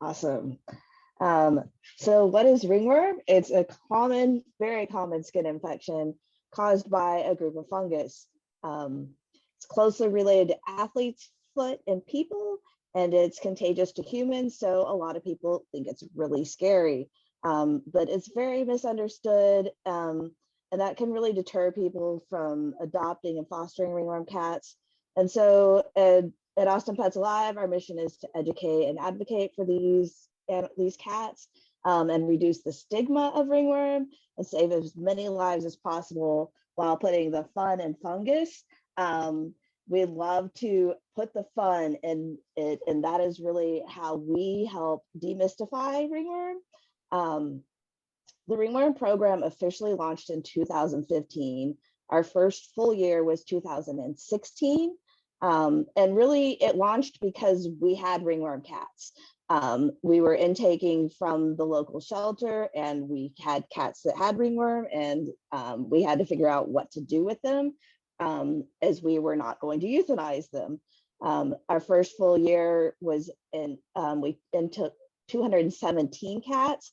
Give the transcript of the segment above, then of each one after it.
Awesome. Um, so what is ringworm? It's a common, very common skin infection caused by a group of fungus. It's closely related to athlete's foot and people, and it's contagious to humans. So a lot of people think it's really scary, but it's very misunderstood. And that can really deter people from adopting and fostering ringworm cats. And so at Austin Pets Alive, our mission is to educate and advocate for these cats and reduce the stigma of ringworm and save as many lives as possible while putting the fun and fungus. We love to put the fun in it, and that is really how we help demystify ringworm. The ringworm program officially launched in 2015. Our first full year was 2016. And really it launched because we had ringworm cats. We were intaking from the local shelter and we had cats that had ringworm, and we had to figure out what to do with them, as we were not going to euthanize them. Our first full year was we took 217 cats.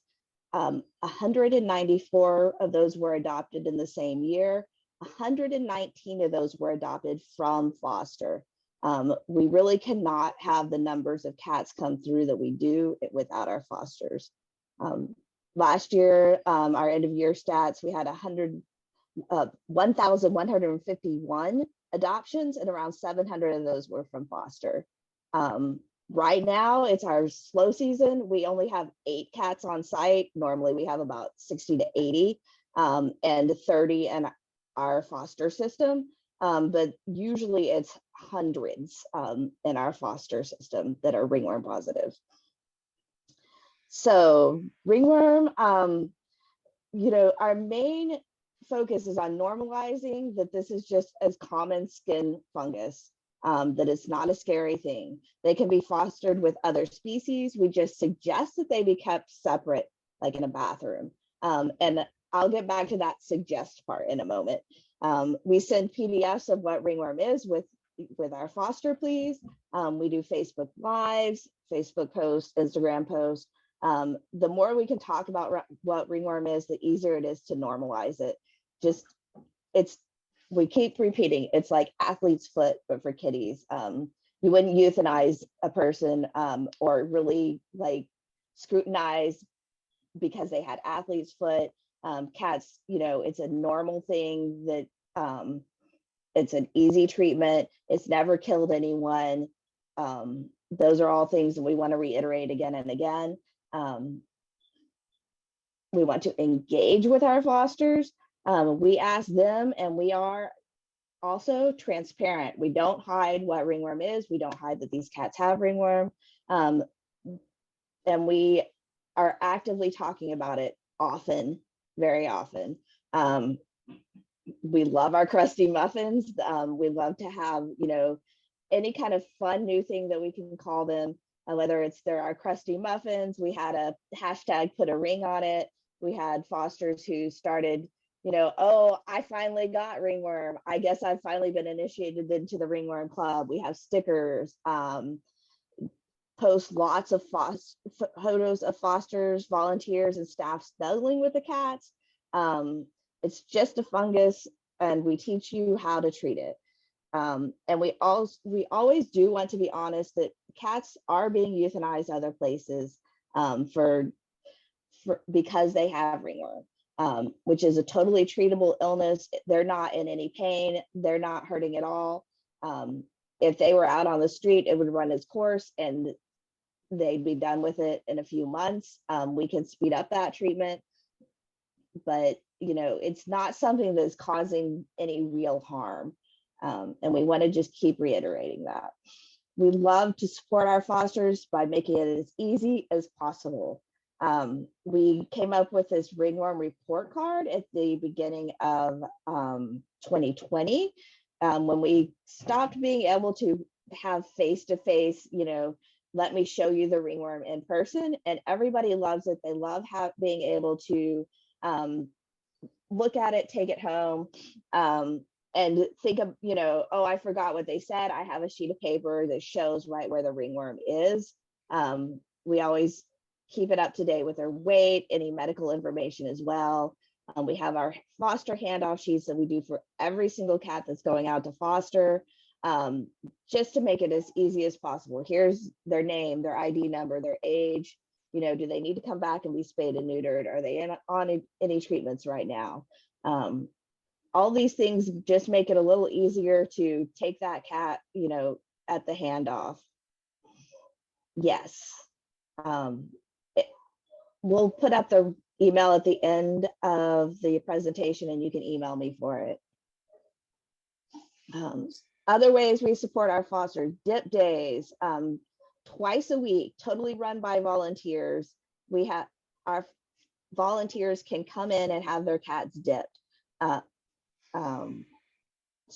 194 of those were adopted in the same year. 119 of those were adopted from foster. We really cannot have the numbers of cats come through that we do without our fosters. Last year, our end of year stats, we had 1,151 adoptions, and around 700 of those were from foster. Right now, it's our slow season. We only have 8 cats on site. Normally, we have about 60 to 80 and 30 in our foster system. But usually it's hundreds in our foster system that are ringworm positive. So ringworm, our main focus is on normalizing that this is just as common skin fungus, that it's not a scary thing. They can be fostered with other species. We just suggest that they be kept separate, like in a bathroom. And I'll get back to that suggest part in a moment. We send PDFs of what ringworm is with our foster pleas. We do Facebook Lives, Facebook posts, Instagram posts. The more we can talk about what ringworm is, the easier it is to normalize it. We keep repeating, it's like athlete's foot, but for kitties. You wouldn't euthanize a person or really like scrutinize because they had athlete's foot. Cats, it's a normal thing that it's an easy treatment. It's never killed anyone. Those are all things that we want to reiterate again and again. We want to engage with our fosters. We ask them, and we are also transparent. We don't hide what ringworm is. We don't hide that these cats have ringworm. And we are actively talking about it often, very often. We love our crusty muffins. We love to have, any kind of fun new thing that we can call them, whether they're our crusty muffins. We had a hashtag put a ring on it. We had fosters who started, oh, I finally got ringworm. I guess I've finally been initiated into the ringworm club. We have stickers, post lots of photos of fosters, volunteers, and staff snuggling with the cats. It's just a fungus, and we teach you how to treat it. And we always do want to be honest that cats are being euthanized other places because they have ringworm, which is a totally treatable illness. They're not in any pain. They're not hurting at all. If they were out on the street, it would run its course and they'd be done with it in a few months. We can speed up that treatment, but it's not something that's causing any real harm. And we want to just keep reiterating that. We love to support our fosters by making it as easy as possible. We came up with this ringworm report card at the beginning of 2020, when we stopped being able to have face-to-face, let me show you the ringworm in person, and everybody loves it. They love being able to look at it, take it home, and think of, oh, I forgot what they said. I have a sheet of paper that shows right where the ringworm is. we always keep it up to date with their weight, any medical information as well. We have our foster handoff sheets that we do for every single cat that's going out to foster, just to make it as easy as possible. Here's their name, their ID number, their age. You know, do they need to come back and be spayed and neutered? Are they on any treatments right now? All these things just make it a little easier to take that cat, you know, at the handoff. Yes. We'll put up the email at the end of the presentation and you can email me for it. Other ways we support our fosters: dip days, twice a week, totally run by volunteers. We have our volunteers can come in and have their cats dipped.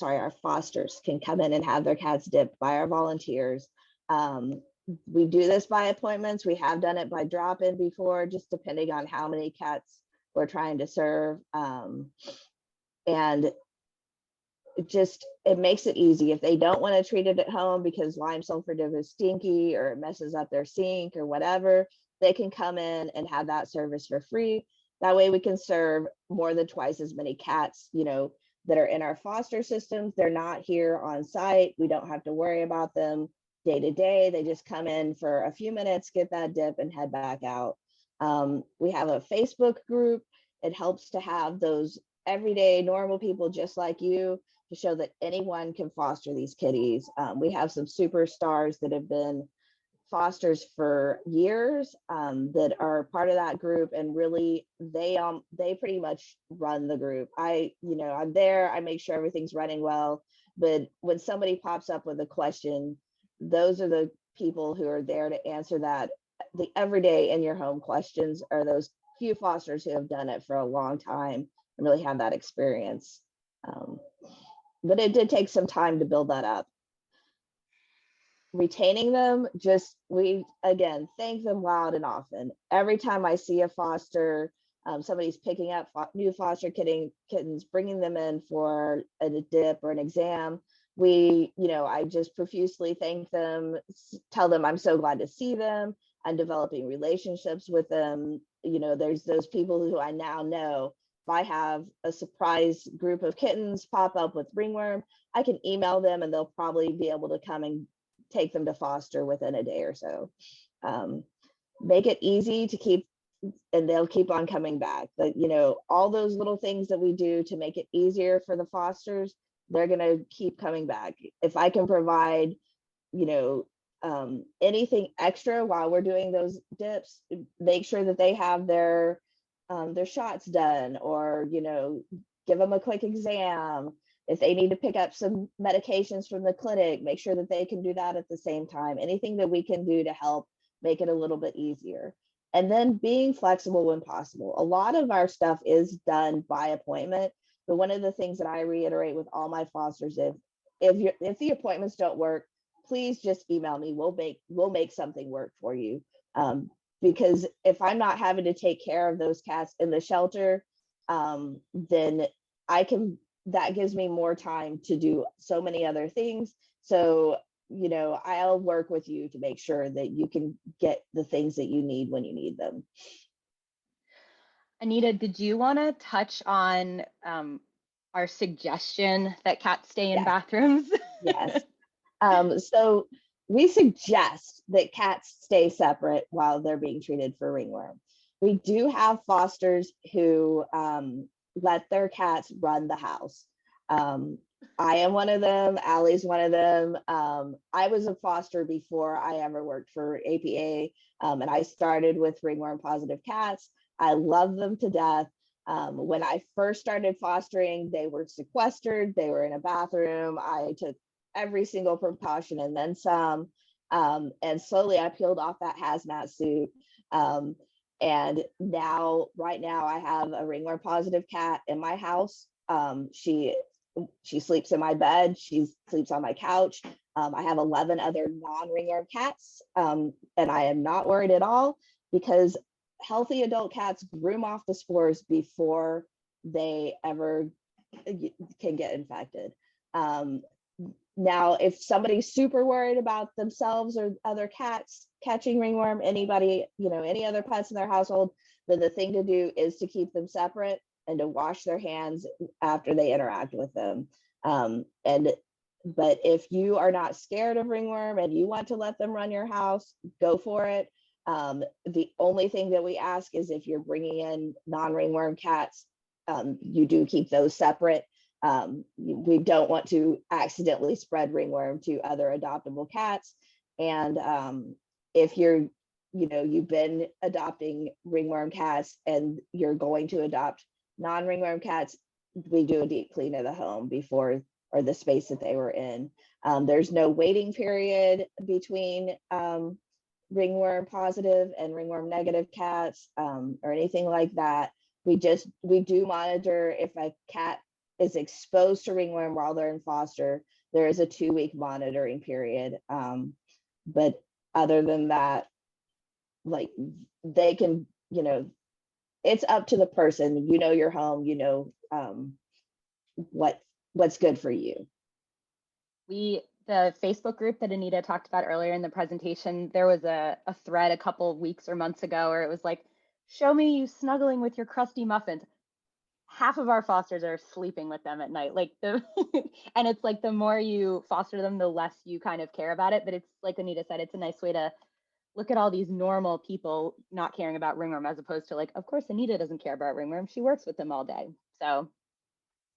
Our fosters can come in and have their cats dipped by our volunteers. We do this by appointments. We have done it by drop-in before, just depending on how many cats we're trying to serve. And it makes it easy. If they don't want to treat it at home because lime sulfur dip is stinky or it messes up their sink or whatever, they can come in and have that service for free. That way we can serve more than twice as many cats, you know, that are in our foster systems. They're not here on site. We don't have to worry about them day to day. They just come in for a few minutes, get that dip and head back out. We have a Facebook group. It helps to have those everyday normal people just like you to show that anyone can foster these kitties. We have some superstars that have been fosters for years that are part of that group, and really they pretty much run the group. I'm there, I make sure everything's running well, but when somebody pops up with a question, those are the people who are there to answer that. The everyday in your home questions are those few fosters who have done it for a long time and really have that experience. But it did take some time to build that up. Retaining them, we again thank them loud and often. Every time I see a foster, somebody's picking up new foster kittens, bringing them in for a dip or an exam, I just profusely thank them, tell them I'm so glad to see them. I'm developing relationships with them. There's those people who I now know. If I have a surprise group of kittens pop up with ringworm, I can email them and they'll probably be able to come and take them to foster within a day or so. Make it easy to keep, and they'll keep on coming back. But all those little things that we do to make it easier for the fosters, they're going to keep coming back. If I can provide, anything extra while we're doing those dips, make sure that they have their shots done, or give them a quick exam. If they need to pick up some medications from the clinic, make sure that they can do that at the same time. Anything that we can do to help make it a little bit easier. And then being flexible when possible. A lot of our stuff is done by appointment, but one of the things that I reiterate with all my fosters, if the appointments don't work, please just email me. We'll make something work for you. Because if I'm not having to take care of those cats in the shelter, then that gives me more time to do so many other things. So, I'll work with you to make sure that you can get the things that you need when you need them. Anita, did you want to touch on our suggestion that cats stay in bathrooms? Yes. So we suggest that cats stay separate while they're being treated for ringworm. We do have fosters who let their cats run the house. I am one of them. Allie's one of them. I was a foster before I ever worked for APA, and I started with ringworm positive cats. I love them to death. When I first started fostering, they were sequestered. They were in a bathroom. I took every single precaution and then some. And slowly I peeled off that hazmat suit. And right now I have a ringworm positive cat in my house. She sleeps in my bed. She sleeps on my couch. I have 11 other non-ringworm cats, and I am not worried at all, because healthy adult cats groom off the spores before they ever can get infected. Now, if somebody's super worried about themselves or other cats, catching ringworm, anybody, any other pets in their household, then the thing to do is to keep them separate and to wash their hands after they interact with them. But if you are not scared of ringworm and you want to let them run your house, go for it. The only thing that we ask is if you're bringing in non-ringworm cats, you do keep those separate. We don't want to accidentally spread ringworm to other adoptable cats. And if you've been adopting ringworm cats and you're going to adopt non-ringworm cats, we do a deep clean of the home before, or the space that they were in. There's no waiting period between ringworm positive and ringworm negative cats, or anything like that. We do monitor if a cat is exposed to ringworm while they're in foster. There is a 2-week monitoring period. But other than that, like, they can, it's up to the person, your home, what's good for you. The Facebook group that Anita talked about earlier in the presentation, there was a thread a couple of weeks or months ago where it was like, show me you snuggling with your crusty muffins. Half of our fosters are sleeping with them at night. And it's like, the more you foster them, the less you kind of care about it. But it's like Anita said, it's a nice way to look at all these normal people not caring about ringworm, as opposed to like, of course, Anita doesn't care about ringworm. She works with them all day. So